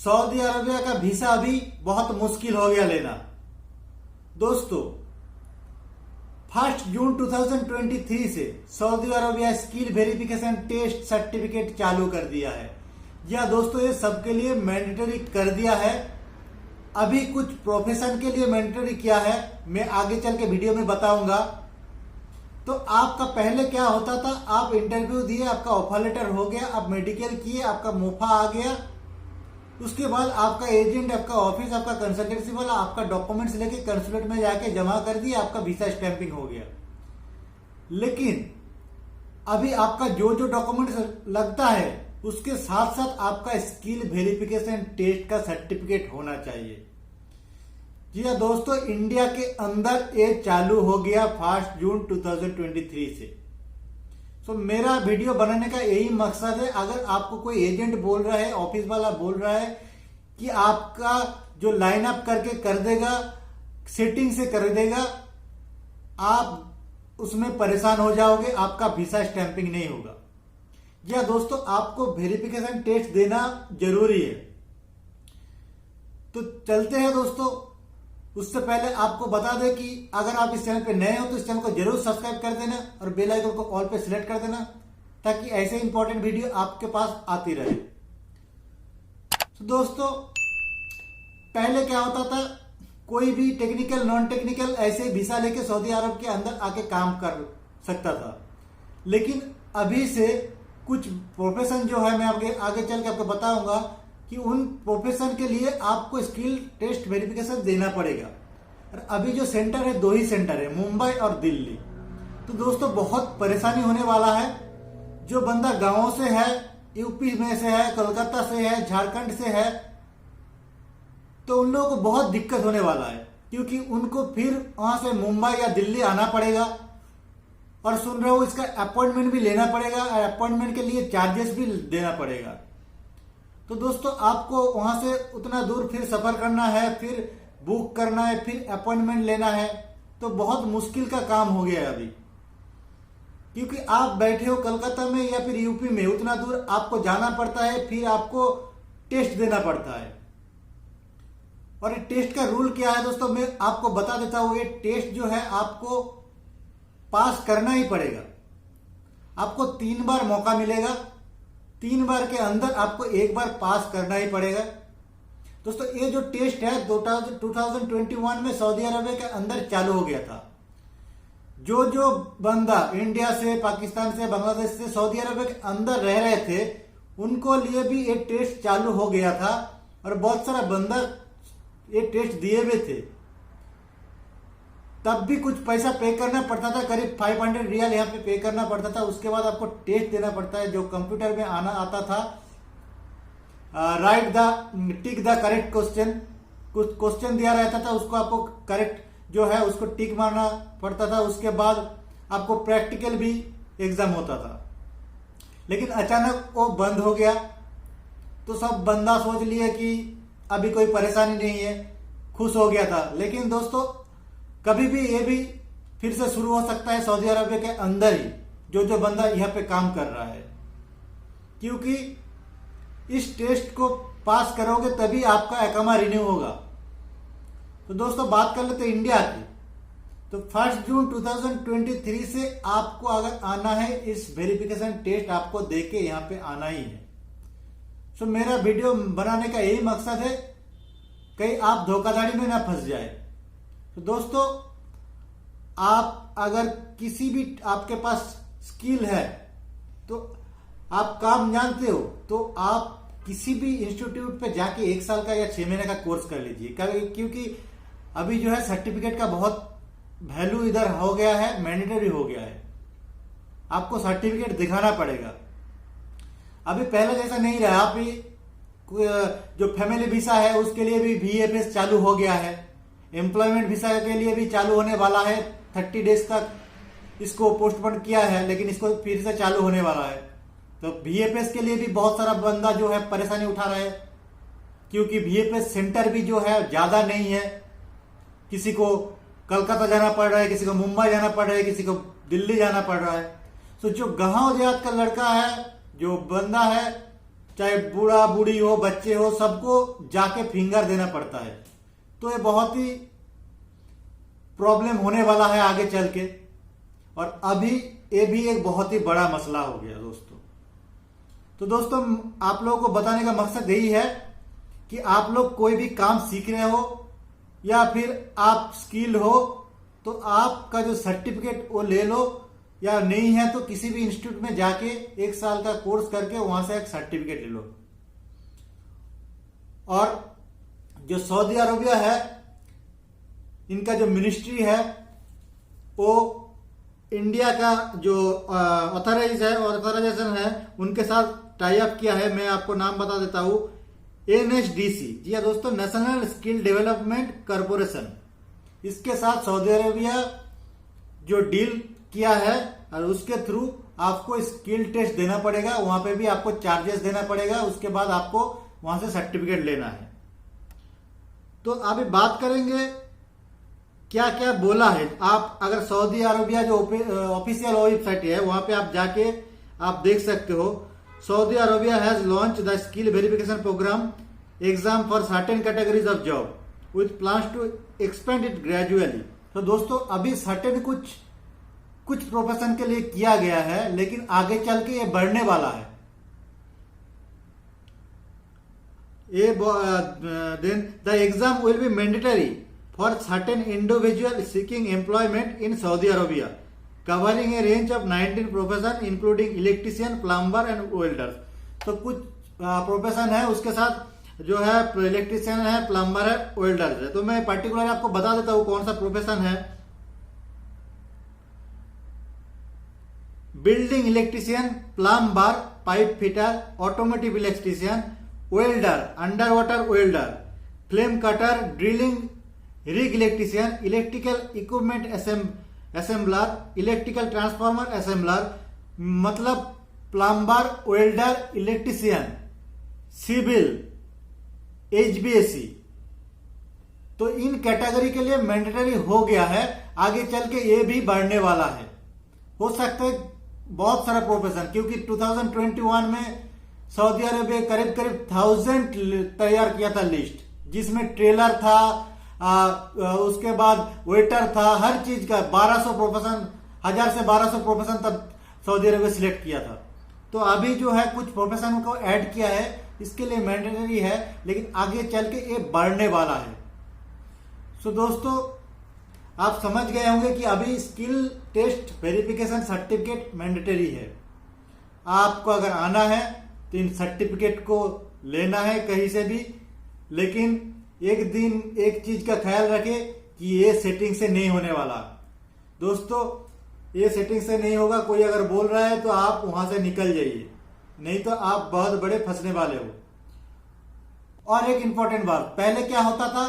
Saudi Arabia का visa अभी बहुत मुश्किल हो गया लेना। दोस्तों 1 जून 2023 से Saudi Arabia skill verification test certificate चालू कर दिया है। या दोस्तों ये सबके लिए मैंडेटरी कर दिया है। अभी कुछ प्रोफेशन के लिए मैंडेटरी किया है, मैं आगे चल के वीडियो में बताऊंगा। तो आपका पहले क्या होता था, आप इंटरव्यू दिए, आपका ऑफर लेटर हो गया, आप मेडिकल किए, आपका मुफा आ गया, उसके बाद आपका एजेंट, आपका ऑफिस, आपका कंसल्टेंसी वाला आपका डॉक्यूमेंट्स लेके कंसुलेट में जाके जमा कर दिया, आपका वीजा स्टैंपिंग हो गया। लेकिन अभी आपका जो जो डॉक्यूमेंट्स लगता है उसके साथ साथ आपका स्किल वेरिफिकेशन टेस्ट का सर्टिफिकेट होना चाहिए। जी हाँ दोस्तों, इंडिया के अंदर ये चालू हो गया 1 जून 2023 से। तो मेरा वीडियो बनाने का यही मकसद है। अगर आपको कोई एजेंट बोल रहा है, ऑफिस वाला बोल रहा है कि आपका जो लाइन अप करके कर देगा, सेटिंग से कर देगा, आप उसमें परेशान हो जाओगे, आपका वीजा स्टैंपिंग नहीं होगा। या दोस्तों आपको वेरिफिकेशन टेस्ट देना जरूरी है। तो चलते हैं दोस्तों। उससे पहले आपको बता दें कि अगर आप इस चैनल पे नए हो तो इस चैनल को जरूर सब्सक्राइब कर देना और बेल आइकन को ऑल पे सिलेक्ट कर देना, ताकि ऐसे इंपॉर्टेंट वीडियो आपके पास आती रहे। तो दोस्तों पहले क्या होता था, कोई भी टेक्निकल नॉन टेक्निकल ऐसे वीजा लेके सऊदी अरब के अंदर आके काम कर सकता था। लेकिन अभी से कुछ प्रोफेशन जो है, मैं आगे चल के आपको बताऊंगा कि उन प्रोफेशन के लिए आपको स्किल टेस्ट वेरिफिकेशन देना पड़ेगा। और अभी जो सेंटर है, 2 ही सेंटर है, मुंबई और दिल्ली। तो दोस्तों बहुत परेशानी होने वाला है। जो बंदा गांवों से है, यूपी में से है, कोलकाता से है, झारखंड से है, तो उन लोगों को बहुत दिक्कत होने वाला है, क्योंकि उनको फिर वहां से मुंबई या दिल्ली आना पड़ेगा। और सुन रहे हो, इसका अपॉइंटमेंट भी लेना पड़ेगा और अपॉइंटमेंट के लिए चार्जेस भी देना पड़ेगा। तो दोस्तों आपको वहां से उतना दूर फिर सफर करना है, फिर बुक करना है, फिर अपॉइंटमेंट लेना है, तो बहुत मुश्किल का काम हो गया है अभी। क्योंकि आप बैठे हो कलकत्ता में या फिर यूपी में, उतना दूर आपको जाना पड़ता है, फिर आपको टेस्ट देना पड़ता है। और ये टेस्ट का रूल क्या है दोस्तों, मैं आपको बता देता हूं। ये टेस्ट जो है आपको पास करना ही पड़ेगा। आपको 3 बार मौका मिलेगा, 3 बार के अंदर आपको 1 बार पास करना ही पड़ेगा। दोस्तों ये जो टेस्ट है 2021 में सऊदी अरबिया के अंदर चालू हो गया था। जो जो बंदा इंडिया से, पाकिस्तान से, बांग्लादेश से सऊदी अरबिया के अंदर रह रहे थे, उनको लिए भी ये टेस्ट चालू हो गया था। और बहुत सारा बंदा ये टेस्ट दिए हुए थे। तब भी कुछ पैसा पे करना पड़ता था, करीब 500 रियाल यहाँ पे करना पड़ता था। उसके बाद आपको टेस्ट देना पड़ता है, जो कंप्यूटर में आता था। Right the tick the correct question, कुछ क्वेश्चन दिया रहता था, उसको आपको करेक्ट जो है उसको टिक मारना पड़ता था। उसके बाद आपको प्रैक्टिकल भी एग्जाम होता था। लेकिन अचानक वो बंद हो गया, तो सब बंदा सोच लिए कि अभी कोई परेशानी नहीं है, खुश हो गया था। लेकिन दोस्तों कभी भी ये भी फिर से शुरू हो सकता है सऊदी अरबिया के अंदर ही, जो जो बंदा यहाँ पे काम कर रहा है। क्योंकि इस टेस्ट को पास करोगे तभी आपका इकामा रिन्यू होगा। तो दोस्तों बात कर लेते हैं इंडिया की। तो 1 जून 2023 से आपको अगर आना है, इस वेरिफिकेशन टेस्ट आपको देके यहाँ पे आना ही है। तो मेरा वीडियो बनाने का यही मकसद है, कहीं आप धोखाधड़ी में ना फंस जाए। तो दोस्तों आप अगर किसी भी आपके पास स्किल है, तो आप काम जानते हो, तो आप किसी भी इंस्टीट्यूट पे जाके 1 साल का या 6 महीने का कोर्स कर लीजिए। क्योंकि अभी जो है सर्टिफिकेट का बहुत वैल्यू इधर हो गया है, मैंडेटरी हो गया है। आपको सर्टिफिकेट दिखाना पड़ेगा। अभी पहले जैसा नहीं रहा। अभी जो फैमिली वीजा है उसके लिए भी VFS चालू हो गया है। एम्प्लॉयमेंट वीजा के लिए भी चालू होने वाला है। 30 डेज तक इसको पोस्टपोन किया है, लेकिन इसको फिर से चालू होने वाला है। तो VFS के लिए भी बहुत सारा बंदा जो है परेशानी उठा रहा है, क्योंकि VFS सेंटर भी जो है ज्यादा नहीं है। किसी को कलकत्ता जाना पड़ रहा है, किसी को मुंबई जाना पड़ रहा है, किसी को दिल्ली जाना पड़ रहा है। तो जो गांव देहात का लड़का है, जो बंदा है, चाहे बूढ़ा बूढ़ी हो, बच्चे हो, सबको जाके फिंगर देना पड़ता है। तो ये बहुत ही प्रॉब्लम होने वाला है आगे चल के, और अभी ये भी एक बहुत ही बड़ा मसला हो गया दोस्तों। तो दोस्तों, आप लोगों को बताने का मकसद यही है कि आप लोग कोई भी काम सीख रहे हो या फिर आप स्किल हो, तो आपका जो सर्टिफिकेट वो ले लो, या नहीं है तो किसी भी इंस्टीट्यूट में जाके 1 साल का कोर्स करके वहां से एक सर्टिफिकेट ले लो। और जो सऊदी अरबिया है, इनका जो मिनिस्ट्री है वो इंडिया का जो ऑथराइजेशन है उनके साथ टाई अप किया है। मैं आपको नाम बता देता हूं, NSDC। जी हाँ दोस्तों, नेशनल स्किल डेवलपमेंट कॉरपोरेशन। इसके साथ सऊदी अरेबिया जो डील किया है, और उसके थ्रू आपको स्किल टेस्ट देना पड़ेगा। वहां पे भी आपको चार्जेस देना पड़ेगा, उसके बाद आपको वहां से सर्टिफिकेट लेना है। तो अभी बात करेंगे क्या क्या बोला है। आप अगर सऊदी अरबिया जो ऑफिशियल वेबसाइट है वहां पे आप जाके आप देख सकते हो, Saudi Arabia has launch the skill verification program exam for certain categories of job with plans to expand it gradually. तो दोस्तों, अभी सर्टेन कुछ प्रोफेशन के लिए किया गया है, लेकिन आगे चल के ये बढ़ने वाला है। Then the exam will be mandatory for certain individual seeking employment in Saudi Arabia, covering a range of 19 profession including electrician, plumber and welder. तो कुछ प्रोफेशन है, उसके साथ जो है इलेक्ट्रिशियन है, प्लम्बर है, वेल्डर है। तो मैं पर्टिकुलर आपको बता देता हूं कौन सा प्रोफेशन है। Building electrician, plumber, pipe fitter, automotive electrician, welder, under water welder, flame cutter, drilling rig electrician, electrical equipment assembler, electrical transformer assembler, मतलब plumber, welder, electrician, civil, HVAC। तो इन कैटेगरी के लिए मैंडेटरी हो गया है, आगे चल के ये भी बढ़ने वाला है। हो सकता है बहुत सारा प्रोफेशन, क्योंकि 2021 में सऊदी अरबिया करीब 1000 तैयार किया था लिस्ट, जिसमें ट्रेलर था, उसके बाद वेटर था, हर चीज का 1200 प्रोफेशन, 1000 से 1200 प्रोफेशन तब सऊदी अरबिया सिलेक्ट किया था। तो अभी जो है कुछ प्रोफेशन को ऐड किया है, इसके लिए मैंडेटरी है, लेकिन आगे चल के ये बढ़ने वाला है। सो दोस्तों, आप समझ गए होंगे कि अभी skill test verification certificate mandatory है। आपको अगर आना है तो इन सर्टिफिकेट को लेना है कहीं से भी, लेकिन एक दिन एक चीज का ख्याल रखें कि ये सेटिंग से नहीं होने वाला दोस्तों। ये सेटिंग से नहीं होगा। कोई अगर बोल रहा है तो आप वहां से निकल जाइए, नहीं तो आप बहुत बड़े फंसने वाले हो। और एक इंपॉर्टेंट बात, पहले क्या होता था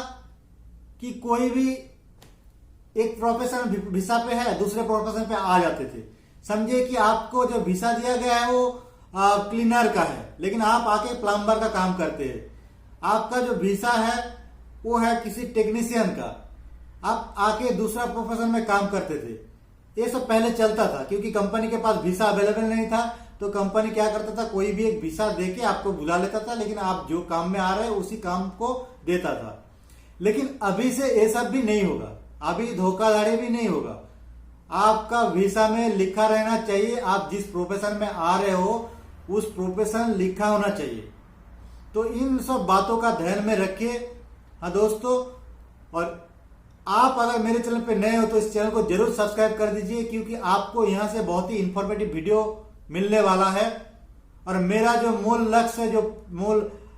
कि कोई भी एक प्रोफेशन वीसा पे है, दूसरे प्रोफेशन पे आ जाते थे। समझिए कि आपको जो वीसा दिया गया है वो क्लीनर का है, लेकिन आप आके प्लम्बर का काम करते हैं। आपका जो वीसा है वो है किसी टेक्नीशियन का, आप आके दूसरा प्रोफेशन में काम करते थे। ये सब पहले चलता था, क्योंकि कंपनी के पास वीसा अवेलेबल नहीं था, तो कंपनी क्या करता था, कोई भी एक वीसा देके आपको बुला लेता था, लेकिन आप जो काम में आ रहे हैं उसी काम को देता था। लेकिन अभी से ये सब भी नहीं होगा, अभी धोखाधड़ी भी नहीं होगा। आपका वीसा में लिखा रहना चाहिए, आप जिस प्रोफेशन में आ रहे हो उस प्रोफेशन लिखा होना चाहिए। तो इन सब बातों का ध्यान में रखिए। हाँ दोस्तों, और आप अगर मेरे चैनल पे नए हो तो इस चैनल को जरूर सब्सक्राइब कर दीजिए, क्योंकि आपको यहां से बहुत ही इंफॉर्मेटिव वीडियो मिलने वाला है। और मेरा जो मूल लक्ष्य है,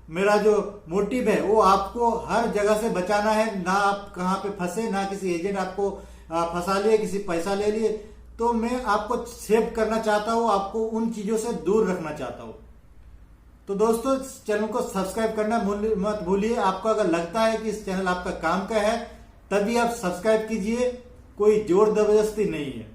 मेरा जो मोटिव है, वो आपको हर जगह से बचाना है। ना आप कहां पे फंसे, ना किसी एजेंट आपको फंसा लिए, किसी पैसा ले लिए। तो मैं आपको सेव करना चाहता हूं, आपको उन चीजों से दूर रखना चाहता हूं। तो दोस्तों, इस चैनल को सब्सक्राइब करना मत भूलिए। आपको अगर लगता है कि इस चैनल आपका काम का है, तभी आप सब्सक्राइब कीजिए, कोई जोर जबरदस्ती नहीं है।